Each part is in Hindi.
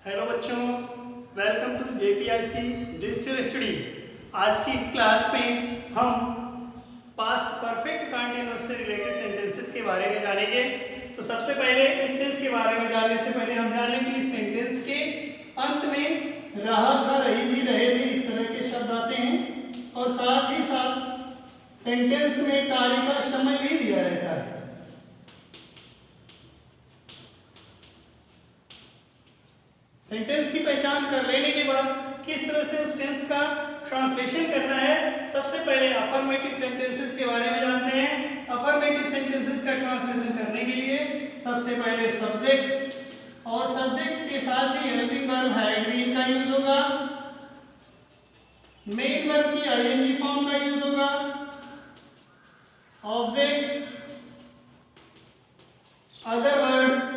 हेलो बच्चों, वेलकम टू जेपीआईसी डिजिटल स्टडी। आज की इस क्लास में हम पास्ट परफेक्ट कंटीन्यूअस से रिलेटेड सेंटेंसेस के बारे में जानेंगे। तो सबसे पहले इस टेंस के बारे में जानने से पहले हम जान लें कि इस सेंटेंस के अंत में रहा था, रही थी, रहे थे, इस तरह के शब्द आते हैं और साथ ही साथ सेंटेंस में कार्य का समय भी दिया रहता है। सेंटेंस की पहचान कर लेने के बाद किस तरह से उस टेंस का ट्रांसलेशन करना है, सबसे पहले अफर्मेटिव सेंटेंसेस के बारे में जानते हैं। अफर्मेटिव सेंटेंसेस का ट्रांसलेशन करने के लिए सबसे पहले सब्जेक्ट और सब्जेक्ट के साथ ही हेल्पिंग वर्ब हैड बीन का यूज होगा, मेन वर्ब की आईएनजी फॉर्म का यूज होगा, ऑब्जेक्ट, अदर वर्ड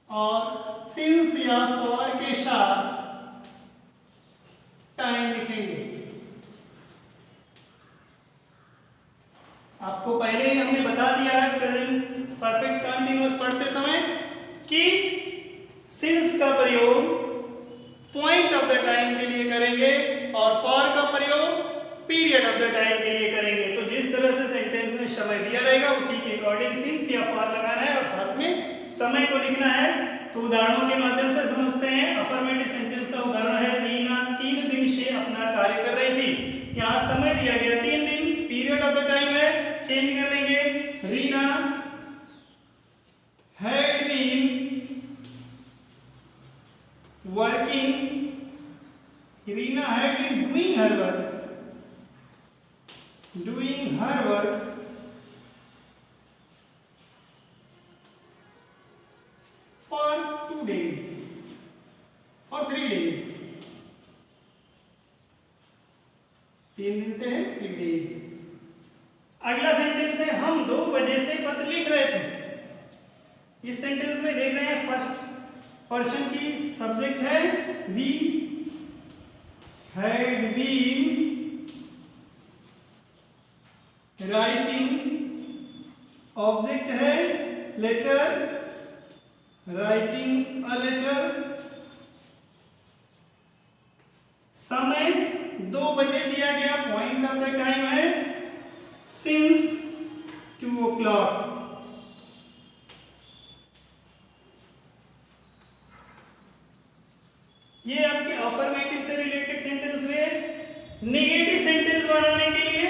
और सिंस या फॉर के साथ टाइम लिखेंगे। आपको पहले ही हमने बता दिया है प्रेजेंट परफेक्ट कंटीन्यूअस पढ़ते समय कि सिंस का प्रयोग पॉइंट ऑफ द टाइम के लिए करेंगे और फॉर का प्रयोग पीरियड ऑफ द टाइम के लिए करेंगे। तो जिस तरह से सेंटेंस में समय दिया रहेगा उसी के अकॉर्डिंग सिंस या फॉर लगाना है और साथ में समय को लिखना है। तो उदाहरणों के माध्यम से समझते हैं। अफर्मेटिव सेंटेंस का उदाहरण है, रीना 3 दिन से अपना कार्य कर रही थी। यहाँ समय दिया गया 3 दिन, पीरियड ऑफ द टाइम है, चेंज कर लेंगे। Reena had been working, Reena had been doing her work, doing her work for 2 days or 3 days। 3 दिन से है 3 days। अगला सेंटेंस है, हम 2 बजे से पत्र लिख रहे थे। इस सेंटेंस में देख रहे हैं फर्स्ट पर्सन की सब्जेक्ट है we, had been writing, object है लेटर, राइटिंग अ लेटर, समय 2 बजे दिया गया, पॉइंट ऑफ द टाइम है सिंस 2 o'clock। ये आपके अफर्मेटिव से रिलेटेड सेंटेंस हुए। नेगेटिव सेंटेंस बनाने के लिए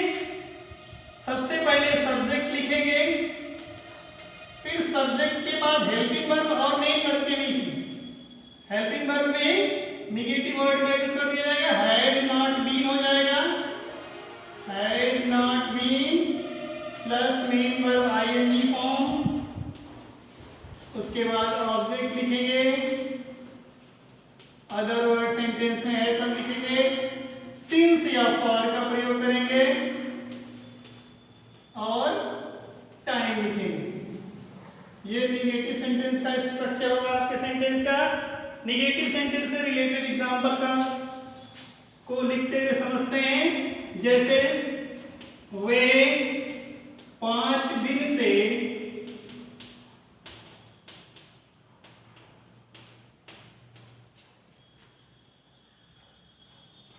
सबसे पहले सब्जेक्ट लिखेंगे, फिर सब्जेक्ट के बाद हेल्पिंग वर्ब और मेन वर्ब के बीच हेल्पिंग वर्ब में निगेटिव वर्ड का यूज कर दिया जाएगा, हैड नॉट बीन हो जाएगा, had not been plus main verb ING form. उसके बाद ऑब्जेक्ट लिखेंगे, अदर वर्ड सेंटेंस में है तब लिखेंगे, सिंस या फॉर का प्रयोग करेंगे और टाइम लिखेंगे। ये निगेटिव सेंटेंस का स्ट्रक्चर होगा आपके सेंटेंस का। निगेटिव सेंटेंस से रिलेटेड एग्जांपल का को लिखते हुए समझते हैं। जैसे वे 5 दिन से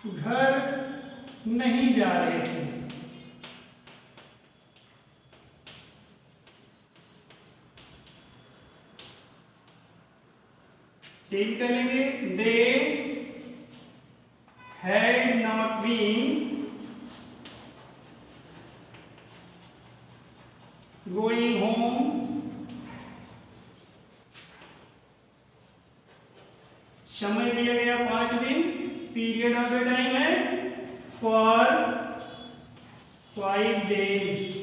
घर नहीं जा रहे थे। चेंज कर लेंगे, they had not been going home, समय दिया गया 5 दिन, पीरियड ऑफ द टाइम है फॉर 5 days।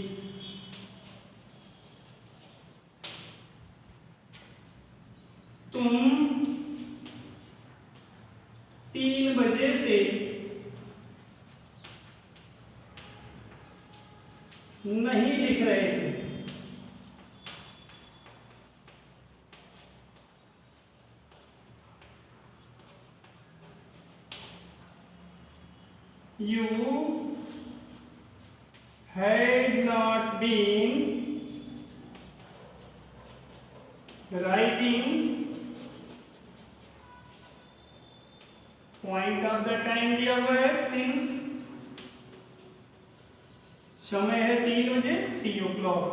तुम 3 बजे से नहीं लिख रहे थे। You had not been writing point of the time दिया हुआ है सिंस, समय है 3 बजे 3 o'clock।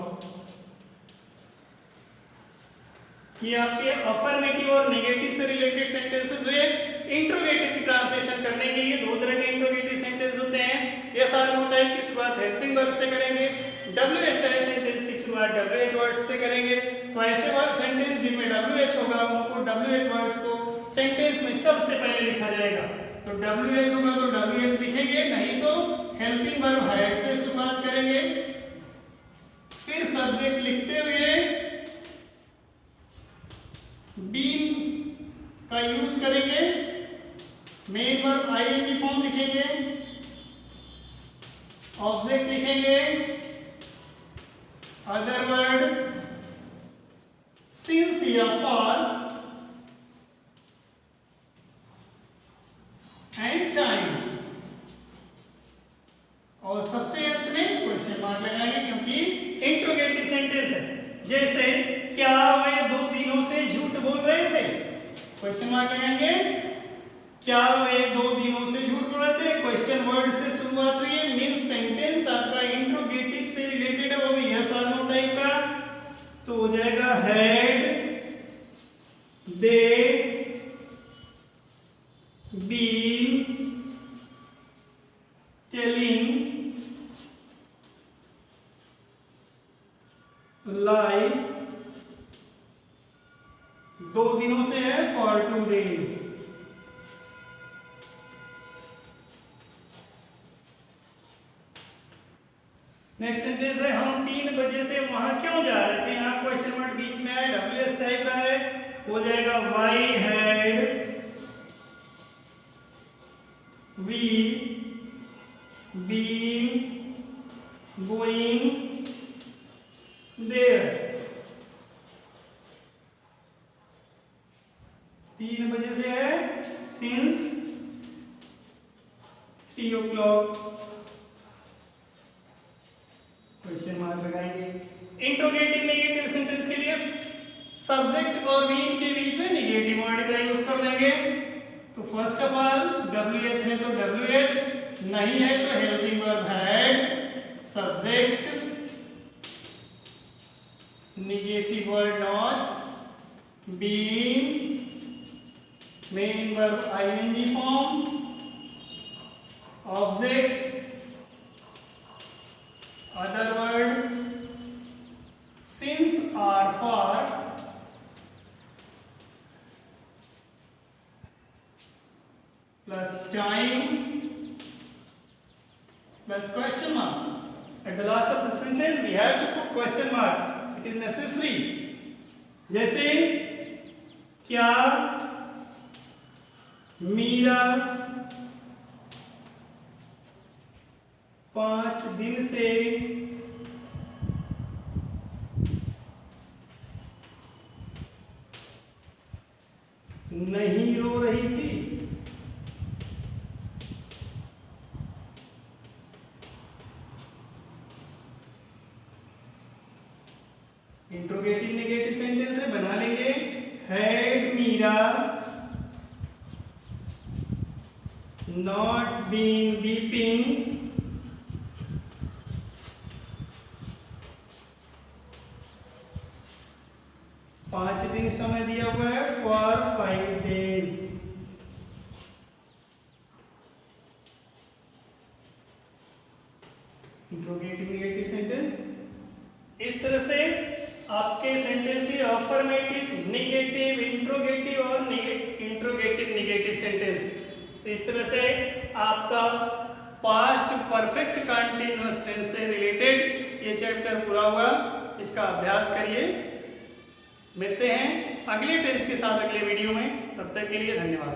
ये आपके अफर्मेटिव और नेगेटिव से रिलेटेड सेंटेंसेस हुए। इंट्रोगेटिव की ट्रांसलेशन करने के लिए 2 तरह के इंट्रोगेटिव सेंटेंस होते हैं। यस आर नो टाइप की शुरुआत हेल्पिंग वर्ब से करेंगे, WH टाइप सेंटेंस की शुरुआत WH वर्ड्स से करेंगे। तो ऐसे वर्ड सेंटेंस जिनमें WH होगा उनको WH वर्ड्स को सेंटेंस में सबसे पहले लिखा जाएगा। तो WH होगा तो WH लिखेंगे, नहीं तो हेल्पिंग वर्ब हैड से शुरुआत करेंगे। फिर सब्जेक्ट लिखते हुए बीन का यूज करेंगे, मेन वर्ब ING फॉर्म लिखेंगे, ऑब्जेक्ट लिखेंगे, अदर वर्ड सिंस या फॉर एंड टाइम, और सबसे अंत में क्वेश्चन मार्क लगाएंगे क्योंकि इंट्रोगेटिव सेंटेंस है। जैसे क्या वे 2 दिनों से झूठ बोल रहे थे, क्वेश्चन मार्क लगाएंगे। क्या वे 2 दिनों से झूठ बोल रहे थे, क्वेश्चन वर्ड से शुरुआत हुई है, मीन सेंटेंस आपका इंट्रोगेटिव से रिलेटेड है, वो भी यस और नो टाइप का। तो हो जाएगा had they been telling lie 2 दिनों से है फॉर 2 days। नेक्स्ट सेंटेंस है हम 3 बजे से वहां क्यों जा रहे थे, यहाँ क्वेश्चन मार्क बीच में है, WH टाइप का है, हो जाएगा why had we been going there. 3 बजे से है सिंस 3 o'clock, क्वेश्चन मार्क लगाएंगे। इंट्रोगेटिव नेगेटिव सेंटेंस के लिए सब्जेक्ट और बीन के बीच में नेगेटिव वर्ड का यूज कर देंगे। तो फर्स्ट ऑफ ऑल WH है तो WH, नहीं है तो helping verb had, subject negative word not, been main verb ING form, object other word since or for, plus time plus question mark. At the last of the sentence we have to put question mark. It is necessary. जैसे क्या मीरा 5 दिन से नहीं रो रही थी, इंट्रोगेटिव नेगेटिव सेंटेंस है, बना लेंगे। Had Meera not been weeping, पांच दिन समय दिया हुआ है for 5 days। Interrogative negative sentence इस तरह से आपके सेंटेंस ही अफर्मेटिव, नेगेटिव, इंट्रोगेटिव और इंट्रोगेटिव नेगेटिव सेंटेंस। तो इस तरह से आपका पास्ट परफेक्ट कंटीन्यूअस टेंस से रिलेटेड ये चैप्टर पूरा हुआ। इसका अभ्यास करिए। मिलते हैं अगले टेंस के साथ अगले वीडियो में, तब तक के लिए धन्यवाद।